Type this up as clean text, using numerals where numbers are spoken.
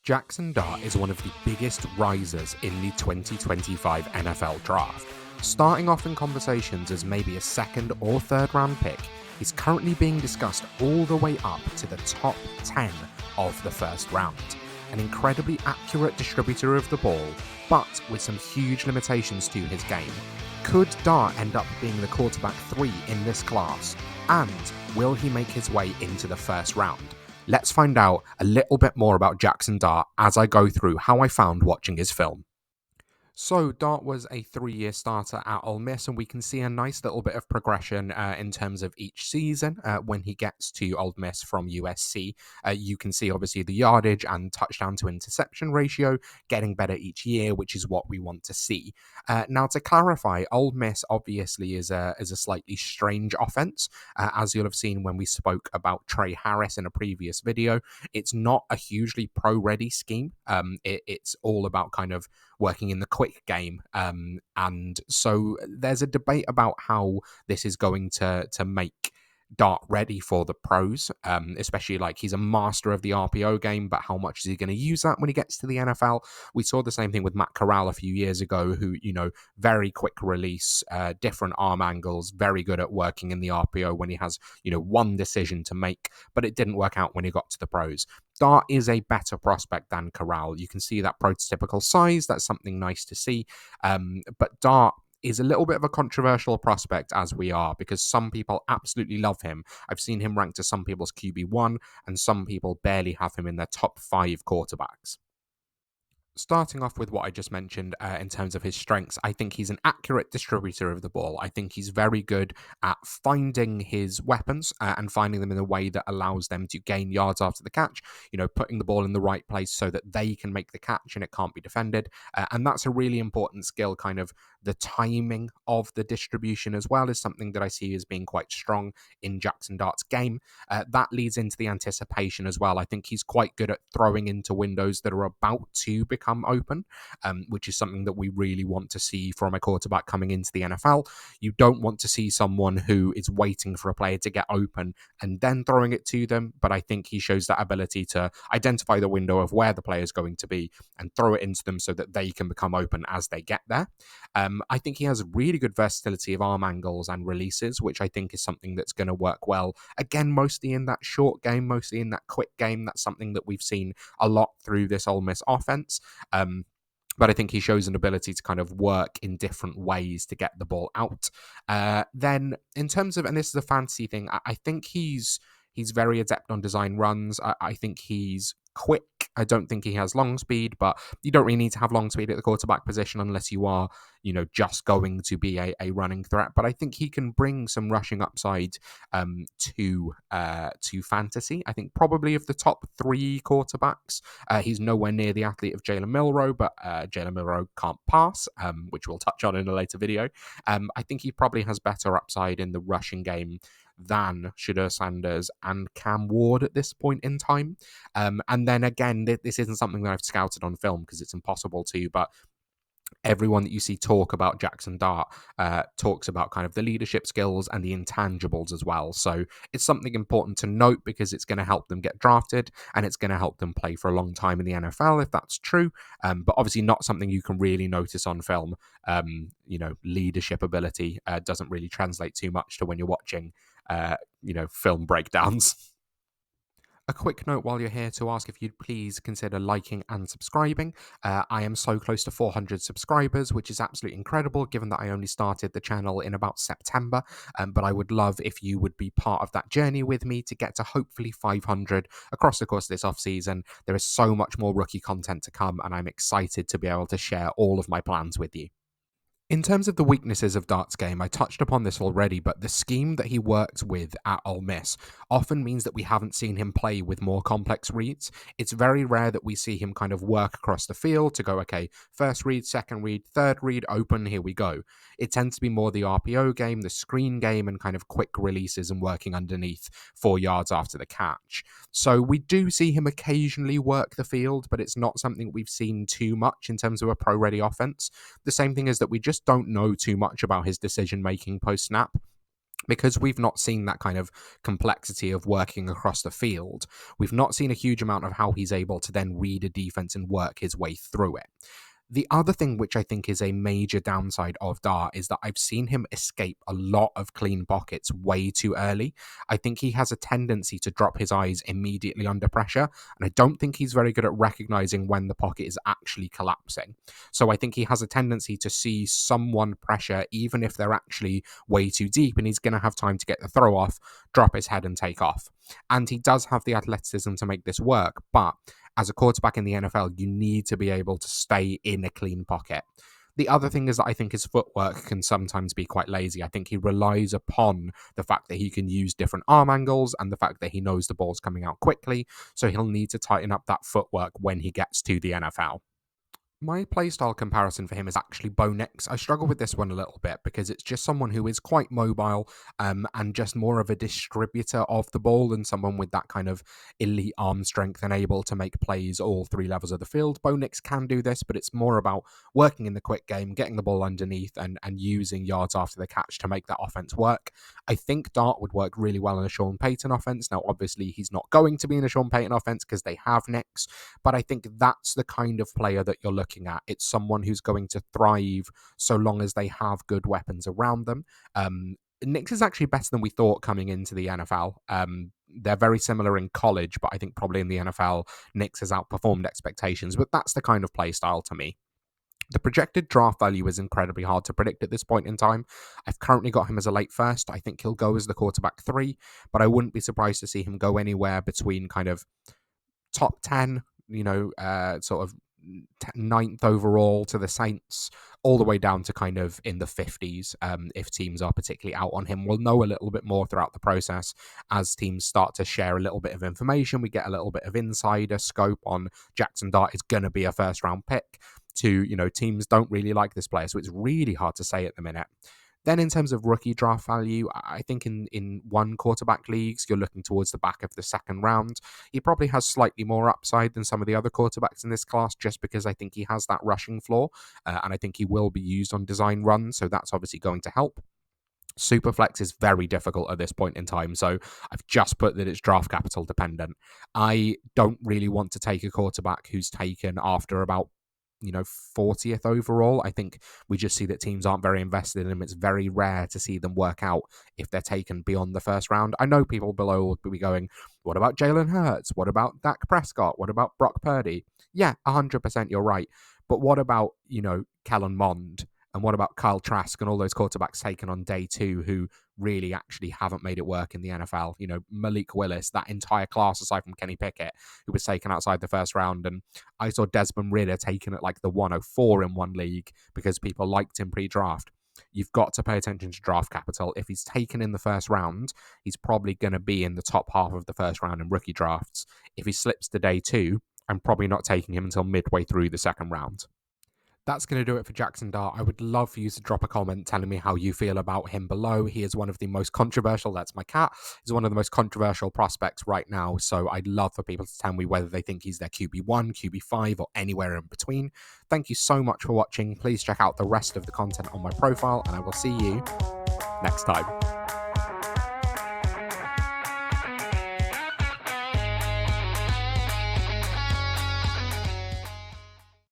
Jaxson Dart is one of the biggest risers in the 2025 NFL draft. Starting off in conversations as maybe a second or third round pick, he's currently being discussed all the way up to the top 10 of the first round. An incredibly accurate distributor of the ball, but with some huge limitations to his game. Could Dart end up being the quarterback 3 in this class? And will he make his way into the first round? Let's find out a little bit more about Jaxson Dart as I go through how I found watching his film. So Dart was a 3-year starter at Ole Miss, and we can see a nice little bit of progression in terms of each season when he gets to Ole Miss from USC. You can see obviously the yardage and touchdown to interception ratio getting better each year, which is what we want to see. Now, to clarify, Ole Miss obviously is a slightly strange offense, as you'll have seen when we spoke about Trey Harris in a previous video. It's not a hugely pro-ready scheme. It's all about kind of working in the quick game. And so there's a debate about how this is going to make Dart ready for the pros, especially like he's a master of the RPO game, but how much is he going to use that when he gets to the NFL? We saw the same thing with Matt Corral a few years ago, who, very quick release, different arm angles, very good at working in the RPO when he has, one decision to make, but it didn't work out when he got to the pros. Dart is a better prospect than Corral. You can see that prototypical size. That's something nice to see. But Dart is a little bit of a controversial prospect as we are, because some people absolutely love him. I've seen him ranked as some people's QB1, and some people barely have him in their top 5 quarterbacks. Starting off with what I just mentioned in terms of his strengths, I think he's an accurate distributor of the ball. I think he's very good at finding his weapons and finding them in a way that allows them to gain yards after the catch, putting the ball in the right place so that they can make the catch and it can't be defended. And that's a really important skill. Kind of the timing of the distribution as well is something that I see as being quite strong in Jaxson Dart's game. That leads into the anticipation as well. I think he's quite good at throwing into windows that are about to become open, which is something that we really want to see from a quarterback coming into the NFL. You don't want to see someone who is waiting for a player to get open and then throwing it to them, but I think he shows that ability to identify the window of where the player is going to be and throw it into them so that they can become open as they get there. I think he has really good versatility of arm angles and releases, which I think is something that's going to work well. Again, mostly in that short game, mostly in that quick game. That's something that we've seen a lot through this Ole Miss offense. But I think he shows an ability to kind of work in different ways to get the ball out. Then in terms of, and this is a fantasy thing, I think he's very adept on design runs. I think he's quick. I don't think he has long speed, but you don't really need to have long speed at the quarterback position unless you are, just going to be a running threat. But I think he can bring some rushing upside to fantasy. I think probably of the top 3 quarterbacks, he's nowhere near the athlete of Jalen Milroe, but Jalen Milroe can't pass, which we'll touch on in a later video. I think he probably has better upside in the rushing game than Shedeur Sanders and Cam Ward at this point in time. And then again, this isn't something that I've scouted on film because it's impossible to, but everyone that you see talk about Jaxson Dart talks about kind of the leadership skills and the intangibles as well. So it's something important to note because it's going to help them get drafted and it's going to help them play for a long time in the NFL if that's true. But obviously not something you can really notice on film. Leadership ability doesn't really translate too much to when you're watching film breakdowns. A quick note while you're here to ask if you'd please consider liking and subscribing. I am so close to 400 subscribers, which is absolutely incredible given that I only started the channel in about September. But I would love if you would be part of that journey with me to get to hopefully 500 across the course of this off-season. There is so much more rookie content to come, and I'm excited to be able to share all of my plans with you. In terms of the weaknesses of Dart's game, I touched upon this already, but the scheme that he worked with at Ole Miss often means that we haven't seen him play with more complex reads. It's very rare that we see him kind of work across the field to go, okay, first read, second read, third read, open, here we go. It tends to be more the RPO game, the screen game, and kind of quick releases and working underneath 4 yards after the catch. So we do see him occasionally work the field, but it's not something we've seen too much in terms of a pro-ready offense. The same thing is that we just don't know too much about his decision-making post-snap. Because we've not seen that kind of complexity of working across the field, we've not seen a huge amount of how he's able to then read a defense and work his way through it. The other thing which I think is a major downside of Dart is that I've seen him escape a lot of clean pockets way too early. I think he has a tendency to drop his eyes immediately under pressure, and I don't think he's very good at recognizing when the pocket is actually collapsing. So I think he has a tendency to see someone pressure, even if they're actually way too deep, and he's going to have time to get the throw off, drop his head, and take off. And he does have the athleticism to make this work, but as a quarterback in the NFL, you need to be able to stay in a clean pocket. The other thing is that I think his footwork can sometimes be quite lazy. I think he relies upon the fact that he can use different arm angles and the fact that he knows the ball's coming out quickly. So he'll need to tighten up that footwork when he gets to the NFL. My playstyle comparison for him is actually Bo Nix. I struggle with this one a little bit because it's just someone who is quite mobile and just more of a distributor of the ball than someone with that kind of elite arm strength and able to make plays all three levels of the field. Bo Nix can do this, but it's more about working in the quick game, getting the ball underneath and using yards after the catch to make that offense work. I think Dart would work really well in a Sean Payton offense. Now, obviously, he's not going to be in a Sean Payton offense because they have Nix, but I think that's the kind of player that you're looking at. It's someone who's going to thrive so long as they have good weapons around them. Nix is actually better than we thought coming into the NFL. They're very similar in college, but I think probably in the NFL, Nix has outperformed expectations. But that's the kind of play style to me. The projected draft value is incredibly hard to predict at this point in time. I've currently got him as a late first. I think he'll go as the quarterback 3, but I wouldn't be surprised to see him go anywhere between kind of top 10, sort of ninth overall to the Saints, all the way down to kind of in the 50s if teams are particularly out on him. We'll know a little bit more throughout the process as teams start to share a little bit of information. We get a little bit of insider scope on Jaxson Dart is going to be a first round pick to, teams don't really like this player. So it's really hard to say at the minute. Then in terms of rookie draft value, I think in one quarterback leagues, you're looking towards the back of the second round. He probably has slightly more upside than some of the other quarterbacks in this class just because I think he has that rushing floor and I think he will be used on design runs. So that's obviously going to help. Superflex is very difficult at this point in time, so I've just put that it's draft capital dependent. I don't really want to take a quarterback who's taken after about 40th overall. I think we just see that teams aren't very invested in them. It's very rare to see them work out if they're taken beyond the first round. I know people below will be going, what about Jalen Hurts? What about Dak Prescott? What about Brock Purdy? Yeah, 100% you're right. But what about, Kellen Mond? And what about Kyle Trask and all those quarterbacks taken on day 2 who really actually haven't made it work in the NFL? Malik Willis, that entire class aside from Kenny Pickett, who was taken outside the first round. And I saw Desmond Ridder taken at like the 104 in one league because people liked him pre-draft. You've got to pay attention to draft capital. If he's taken in the first round, he's probably going to be in the top half of the first round in rookie drafts. If he slips to day 2, I'm probably not taking him until midway through the second round. That's going to do it for Jaxson Dart. I would love for you to drop a comment telling me how you feel about him below. He is one of the most controversial, that's my cat, he's one of the most controversial prospects right now. So I'd love for people to tell me whether they think he's their QB1, QB5, or anywhere in between. Thank you so much for watching. Please check out the rest of the content on my profile, and I will see you next time.